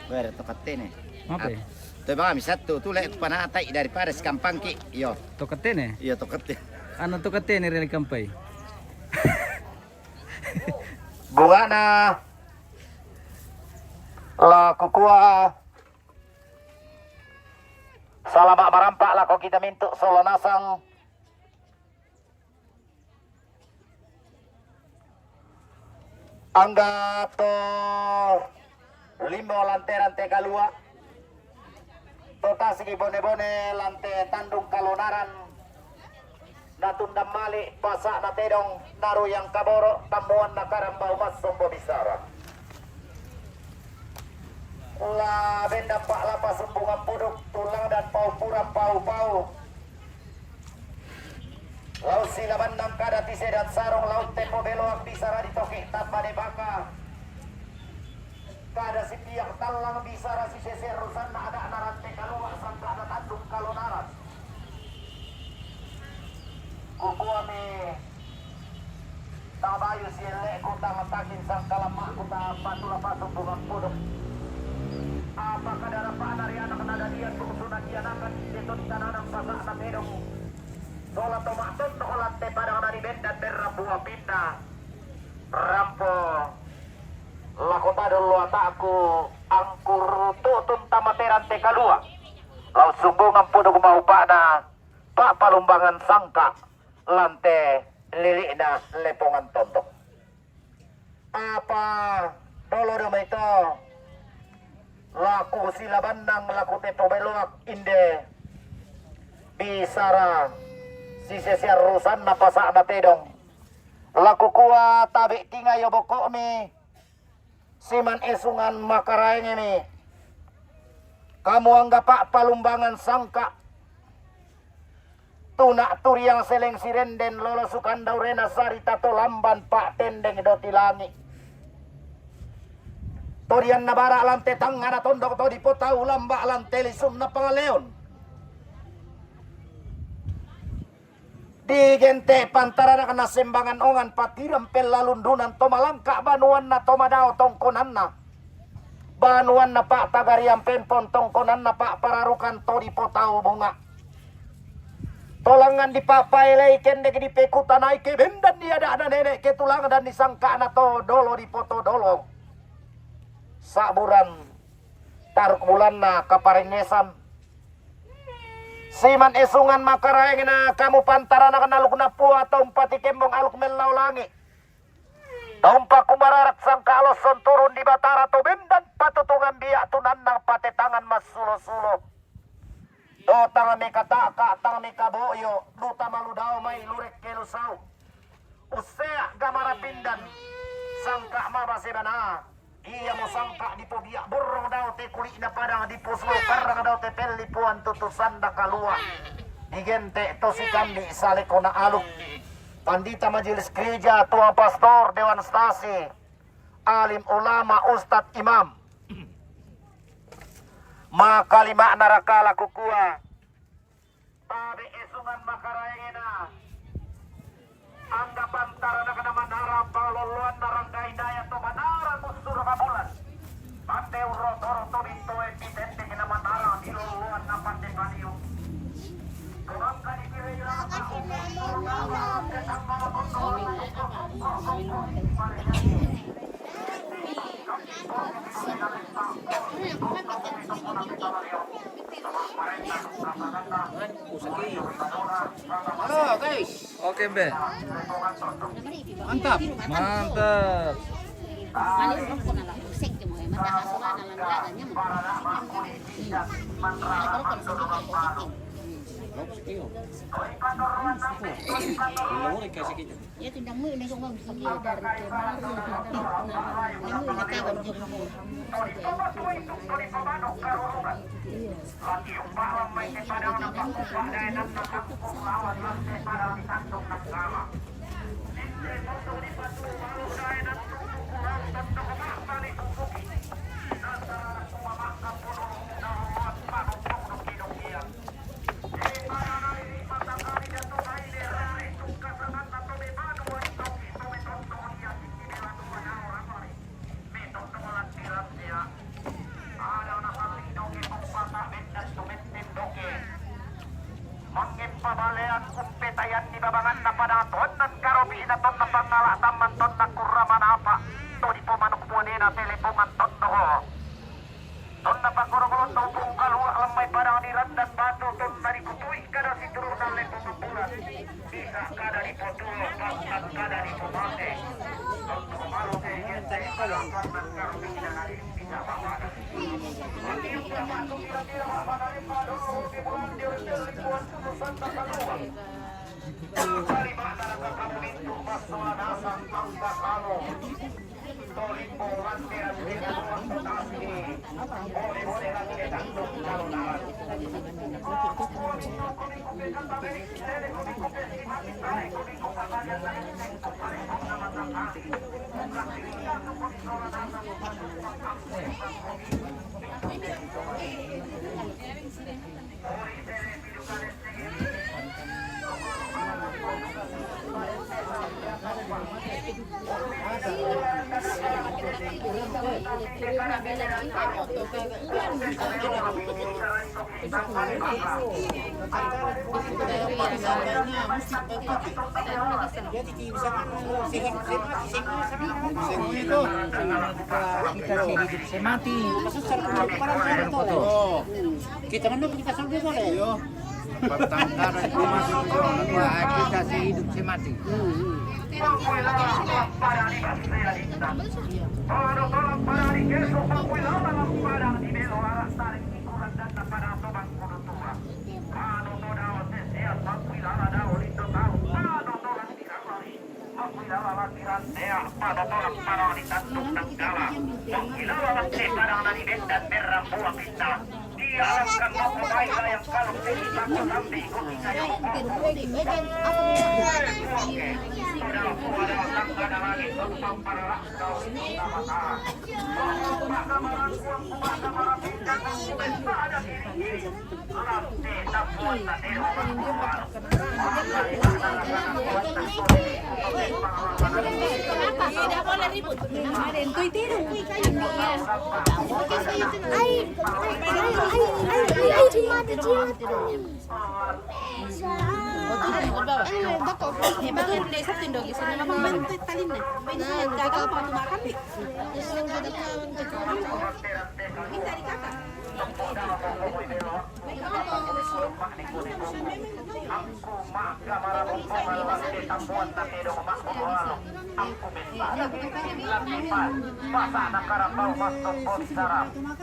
Guarda, toccatene. Apa ya? Tuh bang, satu tuh lek panatai daripada sekampang ki. Yo, Tokatene? iya toccatene. Ano tokatene rin kampay? Bunga na la kukuha salama marampak lah kau kita mintuk solo nasang angga to limo lante kalua tota sigi bone lante tandung kalonaran natundam mali pasak na tedong naru yang kaboro tambuan na karambau mas sombo bisara la benda pak lapa sembungan puduk tulang dan pau pura pau laut sila bandang kada tise dan sarong laut tempo beloak bisara ditoki tanpa debaka kada si piak talang bisara si seser rusan na ada narante kalua sangka ada tandung kalonaran kukuami tabayu sile kutang takin sangkalamak kutang patula pasuk bunga puduk apakah darah pak dari anak nada dia sunat dia nakan ditut kananang pasak na medong solat tomak tontok olate padang dari bendan berrabua pindah rampo lakota dulu ataku angkur tutun tamateran tekalua lau sumbungan puduk mau pada pak palumbangan sangka lante lilikna lepongan tontok apa dolo dama itu laku sila bandang laku tepo beloak inde bisara si sesiar rusan napasak na tedong laku kuat tabi tinga yo bokok mi siman esungan makaraenge mi kamu anggap pak palumbangan sangka tunak turiang seleng sirenden lolo sukan daurena sari tato lamban pak tendeng doti langi torian nabara lante tangana tondok to di potau lambak lante lisum na pangaleon di gente pantara na sembangan ongan patiram pelalundunan tomalangka banuan na tomadao tongkonan na banuan na pak tagariam pempon tongkonan na pak pararukan to di potau bunga tolangan dipapailai kende di pekutan naik ke bendan dia ada nenek ke tulang dan disangka na to dolo di poto dolo saburan taruk bulan na kaparengesan siman esungan makaraeng na kamu pantara na kanaluk na puwa taumpati kembong aluk melau langi taumpa kumararak sangka aloson turun di batara to bendan patutungan biak tunan na pate tangan mas sulo-sulo do tangan meka taka tangan meka boyo duta malu dao mai lurek kelusau usea gamara pindan sangka mabasebana iya mo sangka di pobiak burung daw te kulit na padang di puslo karang daw te pelipuan tutusan da kalua digente to si kandi sale ko na aluk pandita majelis gereja tua pastor dewan stasi alim ulama ustad imam makalima narakala kukua tabi esungan makaraengena anggapan tarana kana manara paloluan naranggai daya to manara kusur kabulan pandeu roto binto epitente kana manara diloluan na pande paniu kumangka dikira Halo guys. Oke, Be. Mantap. Mantap. Ya tindang mo ini kung sakit dari kemarin ini nakawan jud mo. Ton na pagkuro-kulo tong kalwa lamay parang niran dan batu ton dari kutui kada si turun dan lepo mampulan. Bisa kada di potulo pasat kada di pomate. Ton kumaru kaya saya kalau karena karo tidak ada bisa bawa. Ini berapa tu kira-kira apa dari padu di bulan dia ribuan Santa Kalua. Kali mana kamu itu masalah sang kamu. Tolimpo wantiran di dalam tasni. Boleh lagi ditanggung kalau naran. Kita kan kita sampai boleh yo. Pertangkar itu masuk kita hidup semati. Dia akan memulai yang kalau kita mengambil ikuti Tidak boleh ribut. Kemarin tuh itu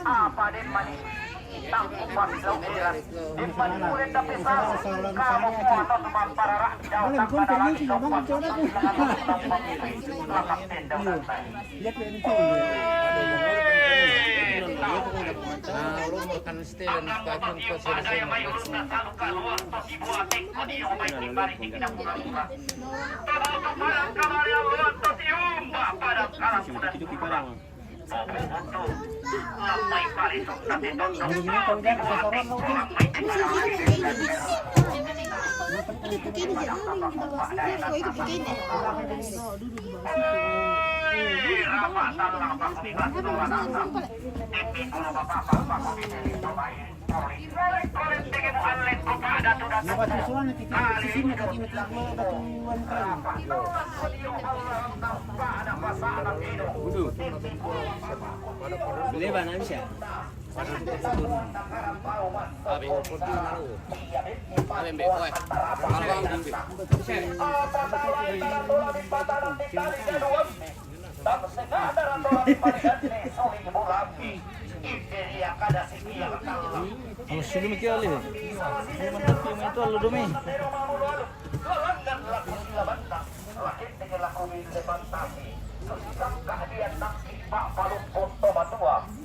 apa deh mani tangkup pasang diras di panulen tapi sarung kamu foto teman para rakyat tanpa dalam tempat lapak tenda santai Kan stelen pakai ada yang mayu lunas salukan waktu dibuat audio baik balik di kita buka pada kamar yang waktu diumbah pada kalang sudah dikurang untuk lampai balik nanti tonton Beli mana bisa? Kalau sudah mikir oleh, mantap film itu lalu demi.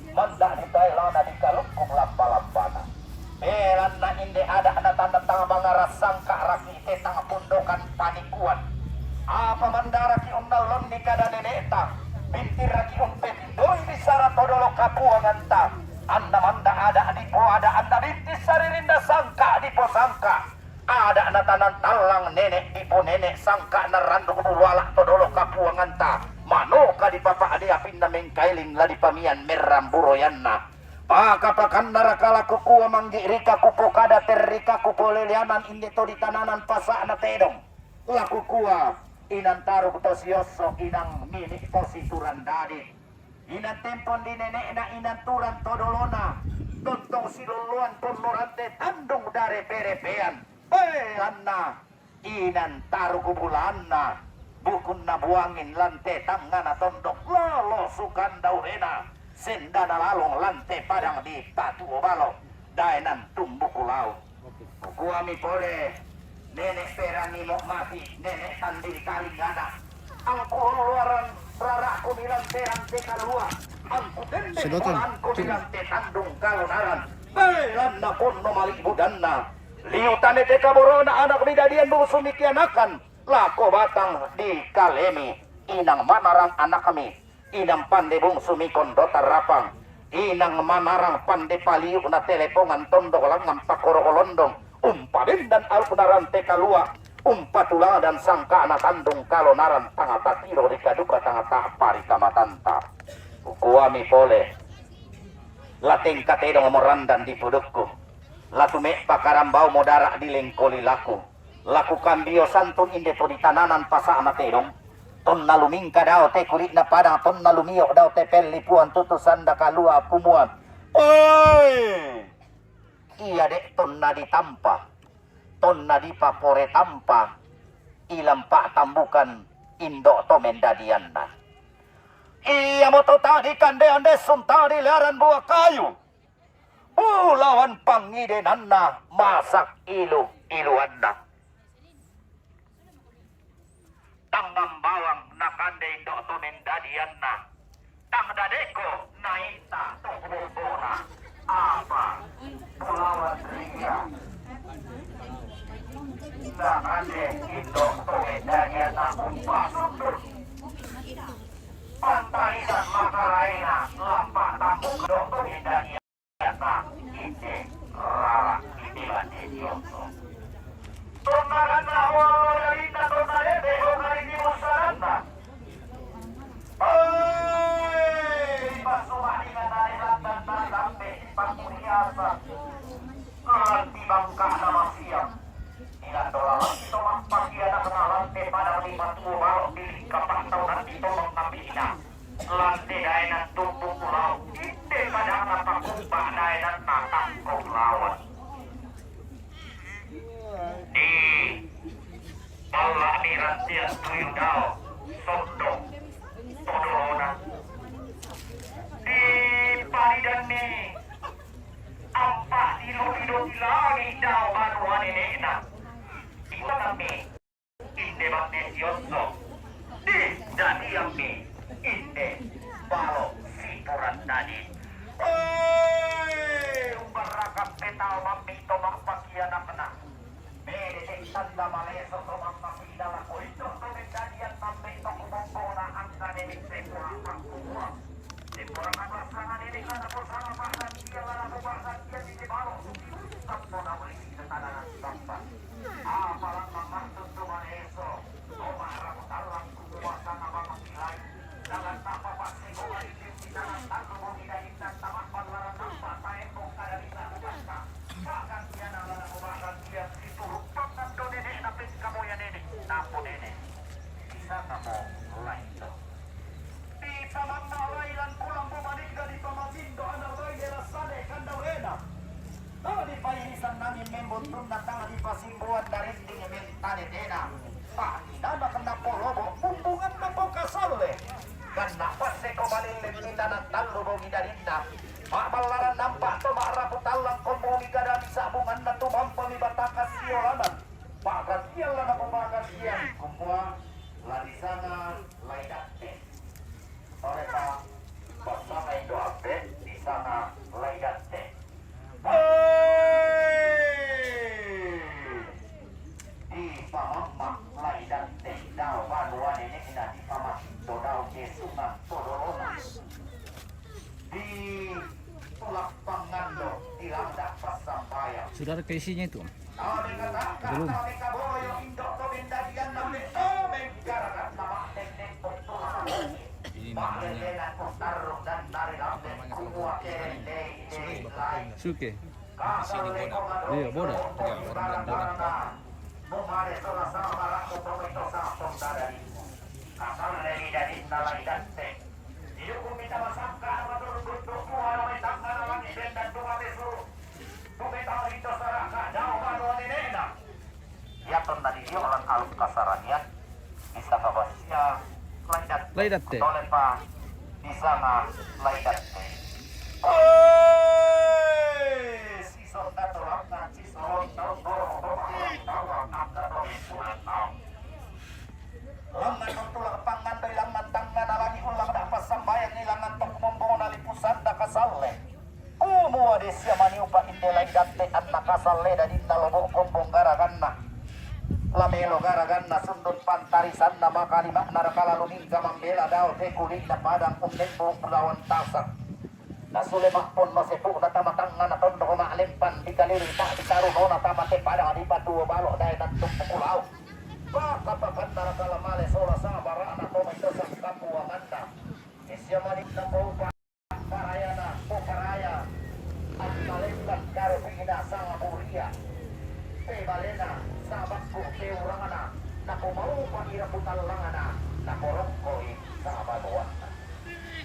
Mandak di Thailand di kalungkung lampa-lampana. Belan na inde ada tanda tanga mangaras sangka raki tetang pundokan panikuan. Apa mandara ki unnalon ni kada neneta. Binti raki umpet doi bisara todolo kapuanganta. Anda manda ada adipo ada anda binti saririnda sangka adipo sangka. Ada natanan talang nenek dipo nenek sangka naranduk dulwala todolo kapuanganta. Mano kadi papa ade apinda mengkailing ladi pamian meram buroyanna. Paka pakandara kala kuku manggi rika kupo kada terrika kupo lelianan inde to ditananan pasa na tedong. Laku kuwa inang taruh tos yoso inang mini tosi turandadi. Inan tempon di nenek na inan turan todolona. Tontong siluluan ponlorante tandung dari perepean. Anna inan taruh kubulanna. Bukun na buangin lante tangana tondok lolo sukan daurena. Sendana lalong lante padang di patu obalo. Dainan tumbuh kulau. Kuami pole. Nenek perani mau mati. Nenek tandil kali gana. Angku luaran raraku bilang terang teka luar. Angku tende kolanku bilang tandung kalunaran. Lanna kono malik budanna. Liutane teka borona anak bidadian busumikianakan. Lako batang di kalemi. Inang manarang anak kami. Inang pande bungsu mikon dotar rapang. Inang manarang pande paliuk na telepongan tondok langan pakoro-kolondong. Umpadin dan alpunaran teka luar. Umpatula dan sangka anak tandung kalonaran tangata tiro di kaduka tangata pari kamatanta. Kuami pole. Lating katedong morandan di pudukku. Latume pakarambau modara di lengkoli laku. Laku kambio santun inde to di tananan pasa amatedong. Ton nalumingka daw te kulit na padang ton nalumiyok daw te pelipuan tutusan da kalua pumuan. Oi! Iya dek ton na ditampa. Ton na di papore tampa. Ilam pak tambukan indo to mendadian na. Iya mo to tadi kande ande sun tadi laran buah kayu. Lawan pangidenan na masak iluan na. Tangan bawang nakande indo to mendadian na. Tang dadeko naita to bobora. Apa? Pulawan ria. Nakande indo to mendadian na umpasundur. Pantai dan makaraina lampak tambuk indo to mendadian na. Ite rara itilan edioso. Tunaran na wala ita to nalebe o karini musarana. Pasumani nga nalilantan na lambe panguniasa. Nanti bangka nama siap. Ilan dolar itu makpakya na kenalante pada 50 balok di kapan tahunan ditolong nabina. Lante dainan tumpuk pulau. Ite kadang napakumpa dainan natangkong lawan. Di bawah ni rantian tuyudao. Sondong. Todolona. Di paridan ni. Apa ilo-ilo lagi daw banuan ini na. Ito kami. Inde magnesioso. Di dadi kami. Inde balo sipuran tadi. Umbarakap petao mamito magpakian na pena. Medete tanda maleso to magpakida la ko. Ito to medadian mamito kumopona ang nanemit sepura pangkuwa. Sepura kapasangan ini kana po sama pasan dia la po pasan dia di balo. Tapos na muli sa tananan sampan. Apalang mamastos to maleso. O maarakotalang kumuha sa nabamangilay. Dagan tapapasig ko ay tinang tanong mo hinahintang tamak paglaran ng patayin kong kadalita bukas ka. Bakit yan ang nanakubakan siya itulog pag nando nene napit ka mo yan nene. Napo nene. Isa ka mo ulay ito. Di tamang naulailan pulang bumalik ka di pamasindo ang naulay nila sane kandawena. Tadi painisan namin membuntun na tanga di pasimbuan dari tingin mentane dena. Pakina na kena polobo bumbungan na po kasole. Karena pasti ko malilin kita na talo mo gidarinda. Makbalaran nampak to maarapot talang kombongi kadami sabungan na tumampang ibatakas siolanan. Pagkasiyan lang ako pagkasiyan. Kumpuan, lari sana, laidate. Oleh pak, bersama Indo update, di sana laidate. Di pamamak laidate, daw baluan ini ina di pamak. Todau kesungan todolona. Di tulak pangando dilangdak pasampaya. Sudah ada isinya itu. Belum. Ini namanya Suke. Sini boda. Iya, boda. Ya, orang boda. Kasar dari nalai dante. Hidup Ya tadi dia orang aluk kasaran ya bisa ngabasnya laidat Laidat teh. oleh pak bisa nggak laidat si sorda tolak si sorong langan tulak pangan dari langan tangan alagi ulang dapat sambayang ilangan tok mombong nalipusan da kasalle kumua desya maniupa inde laidat te anak kasalle dari nalobok kombong garaganna lamelo garaganna sundun pantarisan nama kalima narakala lumingga mambela dao te kulit na padang umnembo pulawan tasak na sulemak pon masepuk na tamatangan na tondo kumaalimpan di kaliri tak dikaruno na tamate padang di batu balok dahil nantung pukulau pakapakan narakala male sola sabara na koma ito sa kapua manda isya manik na po parayana po paraya at malimpan karo pina sa buria pe balena sahabat ku keurangana na kumau pangira putalangana na korongkoi sahabat buwana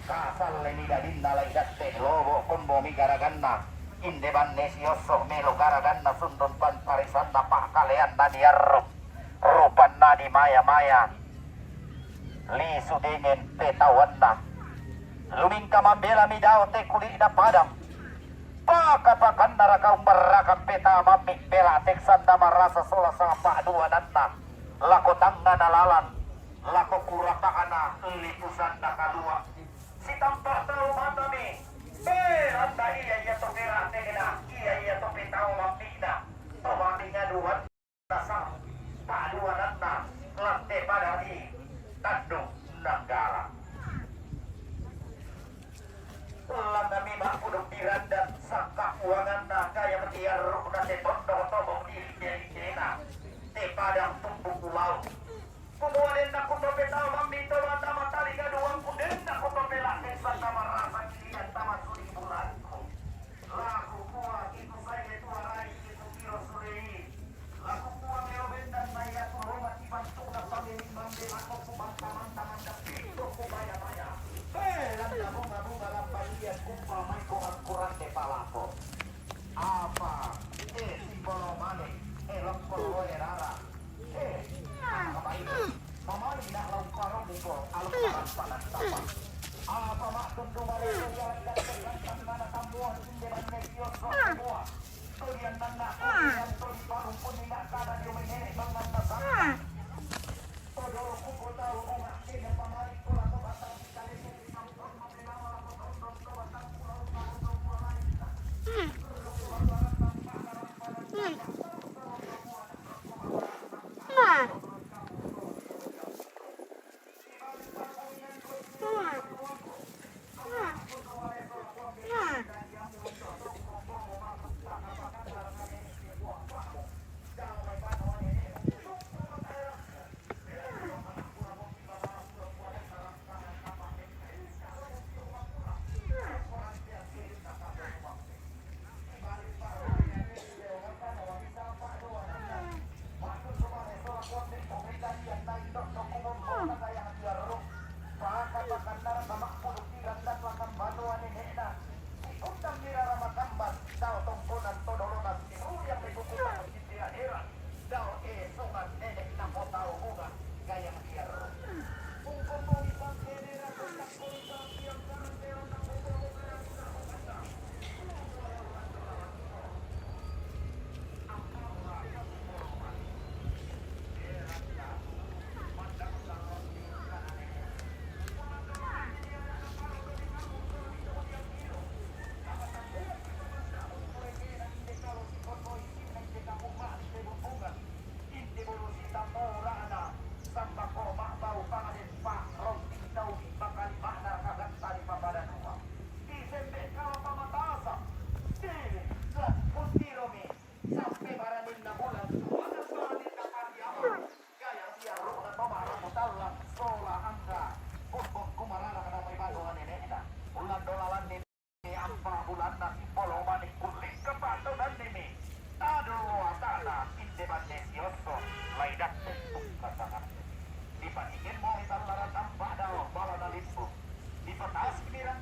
kasal leni dadin nalai datte lobo kombo mi garaganna inde banne sioso melo garaganna sundon pantarisan na pakalean na diarrup rupan na di maya-maya li sudingen te tawanna luming kamambela mi dao te kuli na padang pakapakan narakau merakam peta mamik bela teksan dama rasa sola sama pak dua nanna lako tangga nalalan lako kurapakana lipusan nakalua si tampak tahu matami anda iya to bela tegena iya to petau mamikna pematinya dua dasar pak dua nanna lante pada di tandung nanggala lang kami makudok diranda saka uangan na kaya metiaruk na te tondo tobong di na te padang tumbuk pulau kumualin na kutope tao mamito mata matali gaduang kudin na kutope lakit sa tamarasa kilian tamat suri bulan ko laku kuwa itu saya itu arai itu kiro suri laku kuwa meo bendan maya turunga ibantu na pamiling mambil ako kubang taman-taman na pito kubaya-baya landa bunga-bunga lampalian kumpa may ko ang kurante palako apa simbolo mane lokko loe rara mamali na lau parong iko aluk paran tapa apa mak tundumare yang dan mana tambuhan sinderan negioso semua tulian nana yang tuli parung puninga kada di menene bangan nasaka todoro kuko tau unga kene pamari kula ko batang kali Dibandingin mau hitam larat tampak dalam bala nalipu. Di petas kemiran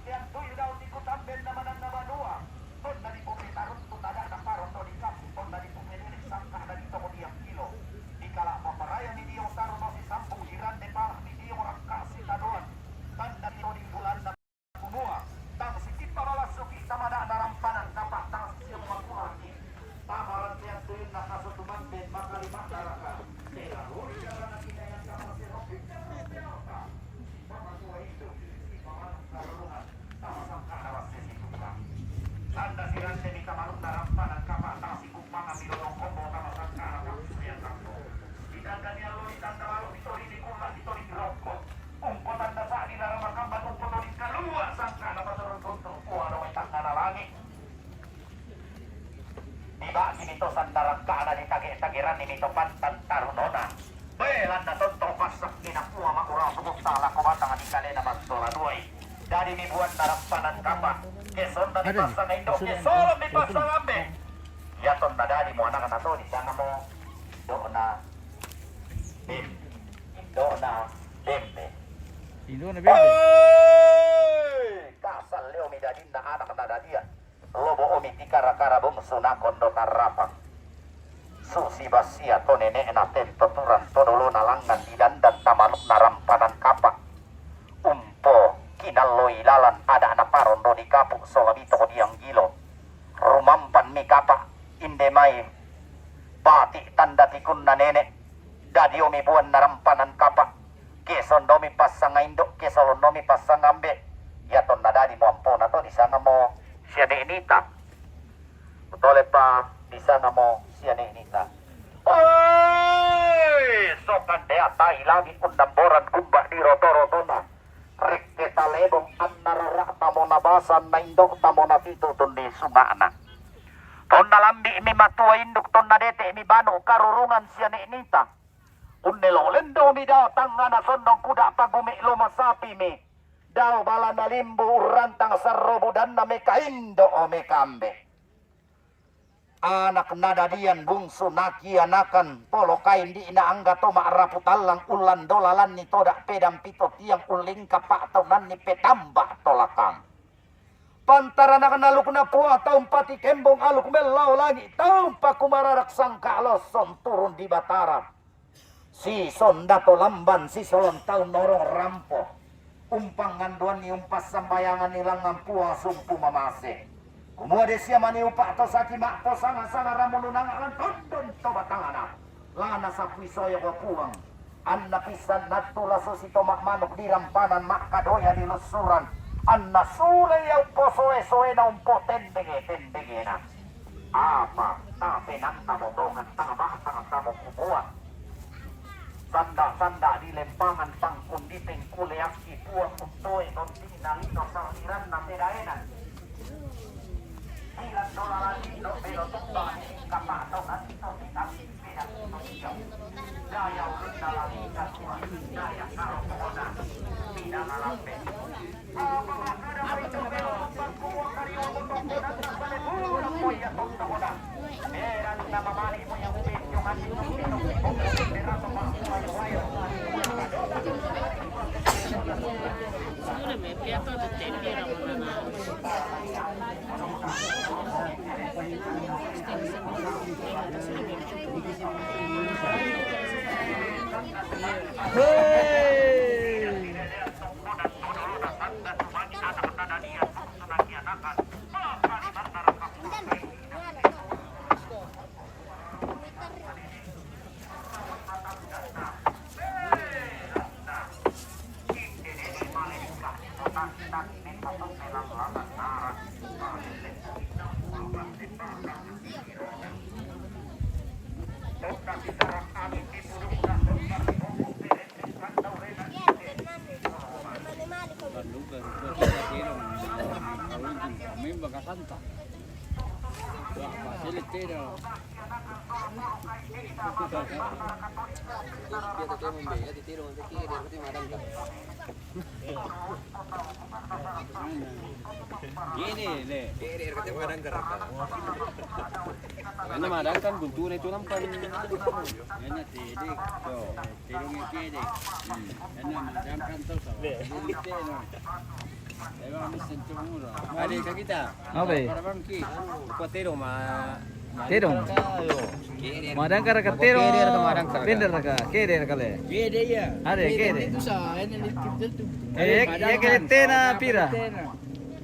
Tiba sinito sandarang kaana di tagi-tagiran ni nito pantan tarunona. Belan na tonto pasak kinakuha makura sumustala kumatang di kale na magsola duay. Dari mibuan narampanan kapa. Keson na di pasang indo. Keson di pasang ambe. Yaton na dari mo anak na to. Di sana mo. Doon na. Bim. Doon na. Bimbe. Indo na bebe. Kasal leo midadin na anak na dadian. Lobo omi tikara-kara bungsu na kondo karapang. Susi basia to nenek na tento turan to dolo na langan didandan tamanuk na rampanan kapak. Umpo kinaloy lalan ada na parondo di kapuk solabito ko diyang gilo. Rumampan mi kapak inde may bati tanda tikun na nenek. Dadi omi buwan na rampanan kapak. Keson domi pasang indo kesolon domi pasang ambe. Yaton na dadi mo ampo na to di sana mo siya ni Inita. Betul pa, di sana mo siya ni Inita. Oy! So kan dea tahi lagi undamboran kumba di roto-roto na. Rek kita lebong an nararak tamo nabasan na indok tamo na tito tundi sungana. Ton na lambi mi matua induk ton na dete mi bano karurungan siya ni Inita. Unelolendo mi datang na sondong kuda pagumi lumasapi mi. Daw bala na limbu urantang sarobudan na mekaindo o mekambe. Anak nadadian bungsu nakianakan polo kain di inaangga to maaraputalang ulan dolalan ni todak pedam pito tiang uling kapak taunan ni petamba tolakang. Pantara na kanaluk na po taong pati kembong aluk melaw lagi taong pakumararak sangka loson turun di Batara. Si sondato lamban si solon taong norong rampo. Umpang nganduan ni umpas sambayangan nilang ngampua sumpu mamase. Kumua desia mani upak to saki mak to sanga-sanga ramununang akan tondon to batangana. Lana sapui soyo ko puang. Anna pisan natula susito mak manuk di rampanan mak kadoya di lusuran. Anna sule yang posoe-soe na umpo tendege na. Apa tapi nang tamo dongan tangabah tamo kubuan. Sanda-sanda di lempangan pangkun di tengkule aki puang untoy nonti nalito saliran na pedaenan. Ilan dolaran ito pero tumba ni kapato at ito tinasi pedan ito siyaw. Daya ulit na lang ikatuan, daya karotoona, pinangalampe. Mga kadang ito pero pagkuha kariyo mo tungkunan na sa lebulang mo yatong takunan. Meron na mamali mo yung ubit yung ating nung peraso makuha. Siguro may piato de tempira mo na na. Gini le. Ano madangkan buntu na ito nampan. Yan na tidik. So, tirong yung tidik. Yan na madangkan to sa. Dilite no. Ewa misan tumuro. Ade ka kita. Okay. Para bangki. Potero ma Terong. Madangkar ka terong. Pindah ka. Kede ka le. Gede ya. Ade kede. Itu sa ene itu. Ya kelete na pira.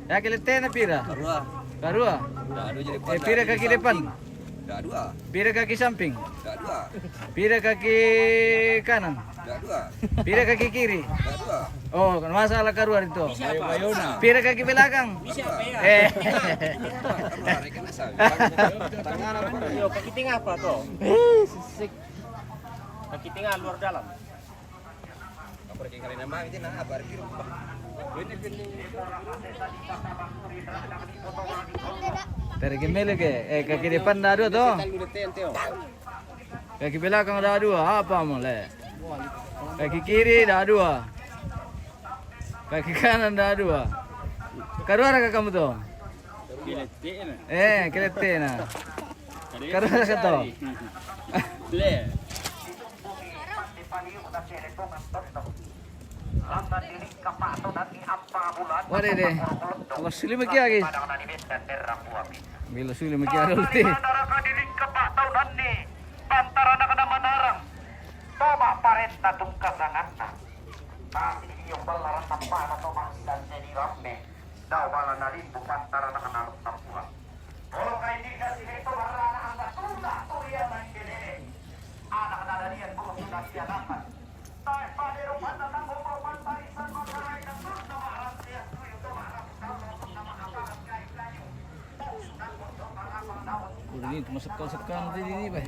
Ya kelete na pira. Karua. Karua. Dah ada jadi Pira kaki depan. Dah dua. Pira kaki samping? Dah dua. Pira kaki kanan? Dah dua. Pira kaki kiri? Dah dua. Oh, masalah keluar itu. Bayona. Pira kaki belakang? Mereka nasab. Tangan apa? Yo, kaki tengah apa tuh? Sisik. Kaki tengah luar dalam. Apa lagi kali nama itu nah apa kiri? Tarik mele ke? Kaki depan dah dua tuh. Kaki belakang dah dua. Apa mulai? Kaki kiri dah dua. Kaki kanan dah dua. Keluar ke kamu tuh? Kelete na. Keluar ke tuh? Waduh deh. Kalau sulit mungkin lagi. Bila sulit mungkin ada ulti. Pantara na manarang. Tama parenta tung kasanganna. Tapi yung balaran ng pana to masilan ni Rambe. Daw bala na rin pantara na kanalok ng buwan. Kalau kay di kasi ito harana ang natula tuya ng kinene. Anak na dalian ko sudah siya naman. Tayo paderong panatang mo pantarisan mo karay ng sus na maharap siya tuyo to maharap na makaparap kay kanyo. Ini cuma sekal-sekal nanti ini, Pak.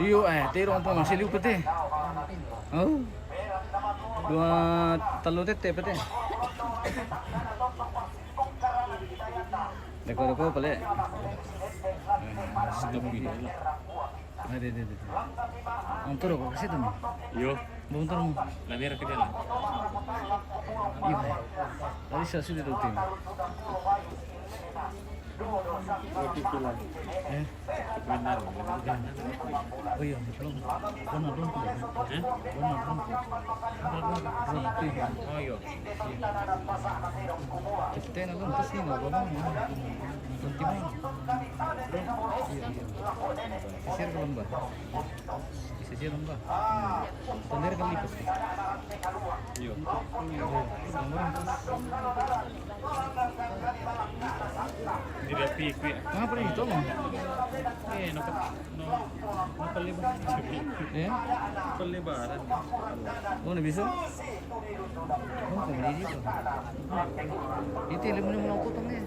Iyo, terong po masih liu pete. Oh. Dua telur tete pete. Deko pale. Ada. Antor kok ke situ nih? Yo, Bentar mo. lamira ke dalam. Iya, Pak. Tadi saya sudah rutin. Benar. Oh iya, belum. Benar. Oh yo. Kita na lang kasi na ba mo. Kunti mo. Isir ka lang ba? Isir lang ba? Tandar ka lipas. Yo. Tidak pipi. Nga pa rin ito mo. Napalibaran. Eh? Palibaran. Oh, nabisa? Oh, kumali dito. Ito, ilim mo naman ang kutang niya.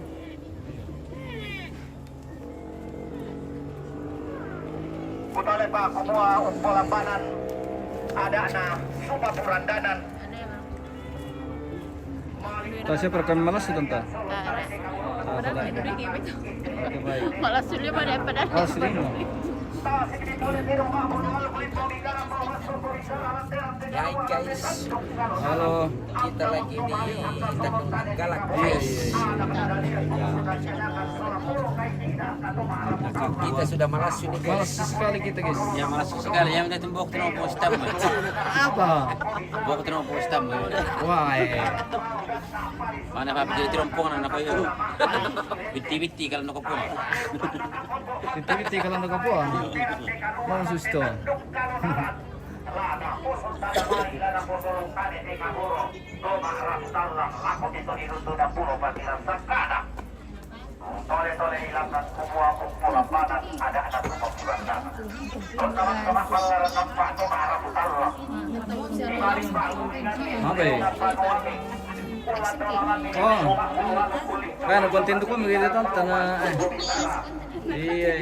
Putale pa kumuha ang polampanan. Ada na sumaburandanan. Tasya perekam malas sih tante. Padahal itu game itu. Oke baik. Malah sulit daripada. Oh sering mo. Hai guys, Halo. kita lagi di Tanjung Galak. Kita sudah malas ini Malas guys. sekali kita guys. Ya malas sekali. Yang kita tembok terus postam. Apa? Bok terus postam. Wah. Mana pa jadi terompong na ko yun. Biti-biti kalau nako po. Titi kalau nak apa? Mau susto. Tole-tole hilang dan semua kumpulan panas ada anak kumpulan. Teman-teman pelayaran nampak tu marah Allah. Apa ya? Oh. Kan konten tu pun begitu tante na. Iya.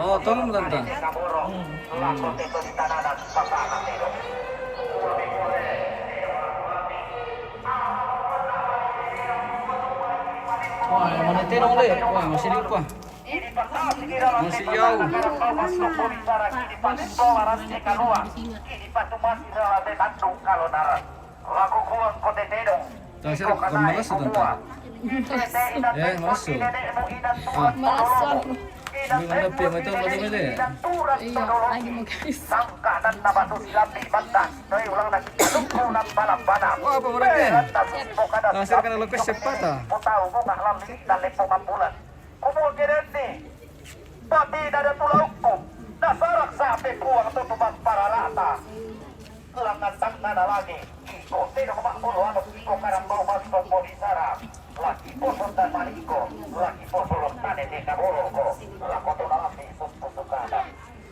Oh, tolong tante. Wah, yang mana terong deh? Wah, masih lupa. Masih jauh. Tasya kan malas tu tante. Masuk. Malasan. Dengan lebih macam macam ni. Iya, lagi mau guys. Wah, apa berarti? Tasya kan lekas cepat ah. Tapi ada tulangku, nasarak sapi kuang tutupan para lata. Kelangan tak nada lagi. Iko, tino kumakpulo, ano, iko karambao masko po isara. Laki po sundan maliko, laki po sulong tane de kaburo ko. Lako to nalami, susukana.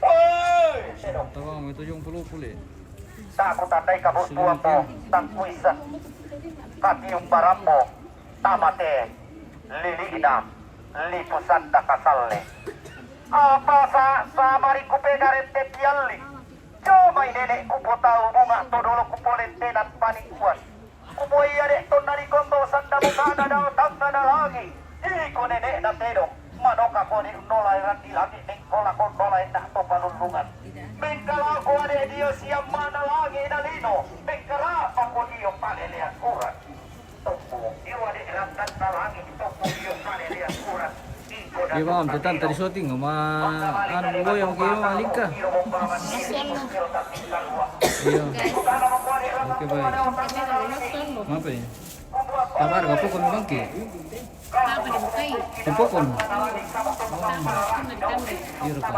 Oi! Tino, Tawang itu yung puluh-puluh. tako tandai kabutuan mo, tangkuisan. Kati yung barammo, tamate, lilina, lipusan da kasalne. Apa sa marikupe garente pialli? Cuma nenek kupo tahu bunga todolo kupo lentenan panikuan. Kupo iya dek ton nari kondo sanda mukana daw tangga na lagi. Iko nenek na tedong. Manoka ko di nolay rati lagi nengkola ko nolay na to panuntungan. Bengkala ko ade dio siam mana lagi na lino. Bengkala pa ko dio palelean kurat. Tunggu, dio ade rantan na lagi tunggu dio palelean kurat. Iya bang, tetan tadi syuting sama anu boy yang kiri malik kah? Iya. Oke baik. Apa ya? Kabar apa pun bangki? Apa dibukai? Tempokon. Nagdamay. Iya rekam.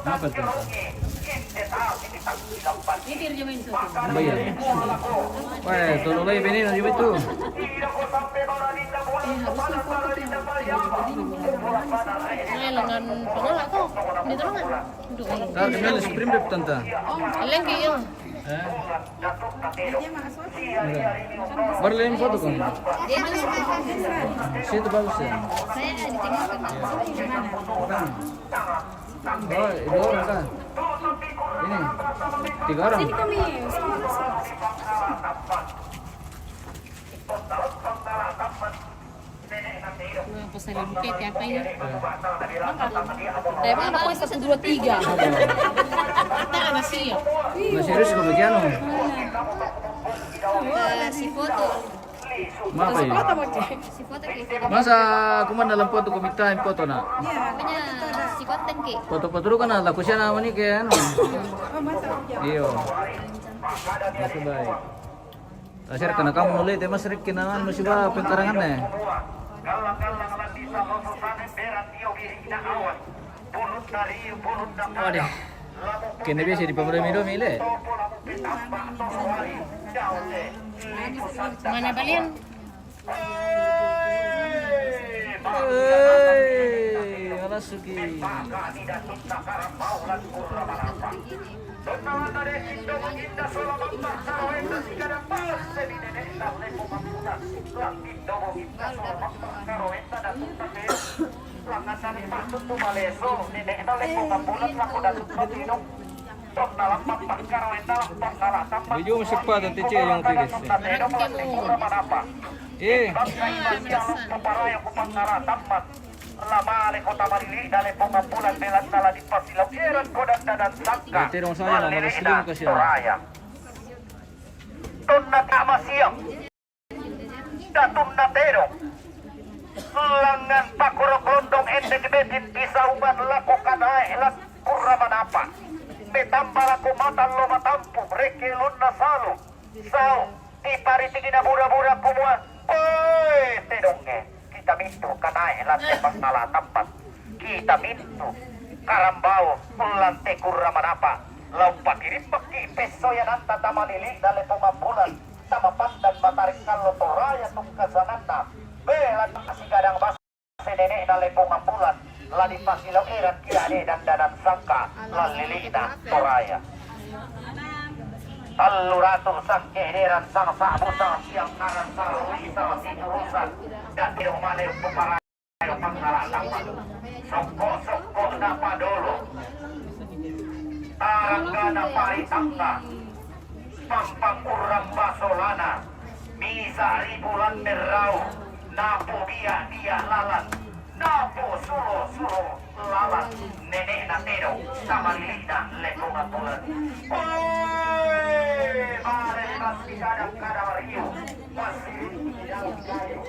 Apa tuh? Ini dia main satu. Bayar. Wah, tolong lagi benih nanti itu. Nah, lengan penolak tuh. Ini tolongan. Untuk ini. Tar kemana sprint dep tanta? Lagi ya. Berlin foto kan? Dia masuk. Situ bagus ya. Saya ditinggalkan. Orang. Oh, dua orang kan? Ini 3 orang. Nah, pas saya buket apa ini? Tapi apa pas 1 2 3. Kata ada siap. Nah, serius kok begitu? Si foto. Apa ya? Si foto kayak Masa kuman dalam foto komita yang foto nak? makanya si konten ki. Foto-foto dulu kan laku siya naman ni kaya ano? Iyo. Masih baik. Asir kana kamu nulit, mas Rick kinaman mo siya pentarangan na eh. Waduh. Kini biasa di pemulai minum ile. Mana balian? Hei, alas suki. Baju masih pa dan tice yang tiris. Eh, terong saya nama Muslim kasi na. Tunna tama siyang. Datum na terong. Langan pakurokondong endek betin pisauban laku kanai lak kurra manapa. Betambala kumatan lo matampu rekilun na salo. Sao, iparitingin na bura-bura kumuan. Oi, terongnya. Kita mintu kanai lak tepas nala tempat. Kita mintu karambao ulante kurra manapa. Lau pakirim paki peso yang anta tamalilik dale pumambulan. Sama pandan batarik kalau toraya tungkasananda. Belan masih kadang bas nenek dale pumambulan. Ladi pasilau eran kiane dan dadan sangka lalilina toraya. Taluratu sang kehadiran sang sabu sang siang kanan sarui sang tinurusan dan diomane pemarayo pangkalatapan. Soko-soko napa dolo. Tarangga napa itangga. Pampang urang basolana. Misa ribulan merau. Napo dia lalat. Napo sulo lalat. Nenek natero. Samalilina lepo ngatulan. Oi, mare masih kadang-kadang riu. Masih dalam kayu.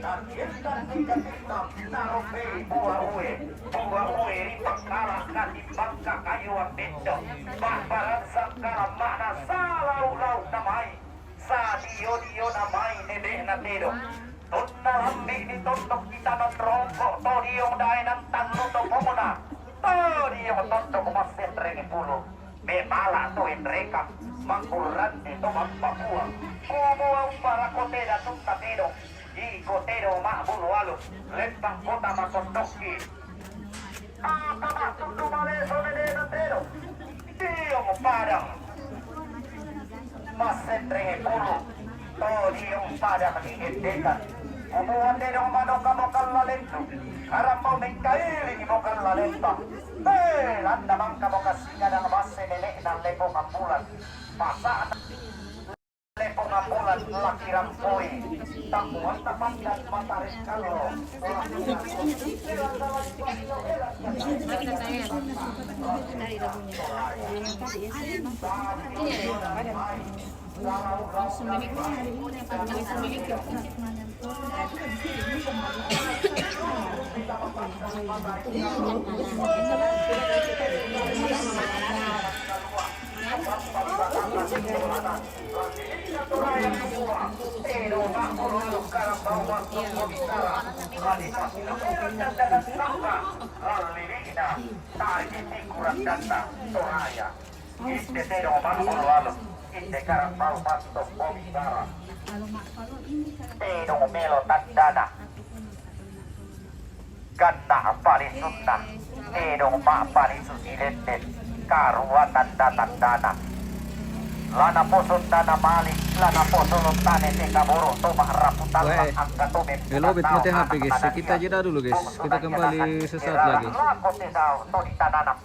Tarjetan tiga hitam. Narope buah uwe ripakala kati bangka kayu bendo. Baparan sangkara mana salau namai. Sadio namai nenek natero. Tunna lambi ditontok kita nonrongkok. Todiong daenan tanglo to pomona. Todiong tontok masen rengi puluh. Memala to Enreka, mangkuran dito magpapuang. Kumuang para koteda tung tatero, di kotero maabulualo, lempang kota makontoki. Apa tundu maleso de natero, Dio mo padang. Masentre puro, to Dio padang hihindekan. Kumuang de dong manong kamokal lalento, harap mo mengkaili mo kan lalenta. Landa mang kamokasinga ng base nele ng lepong ambulan. Pasaan lepong ambulan, laki rampoy. Tapuan tapat dan matarik kalo. Dari lagunya. Melo tandana ganda palisun na edong mapalisun ilenden karua tandana lana posun dana malik lana posun tane tekaboro to maharaputan Weh. ang gatumit Lobit mo tengah guys. Kita jeda dulu guys. Kita kembali sesaat lagi. Lakot ni daw to di tananang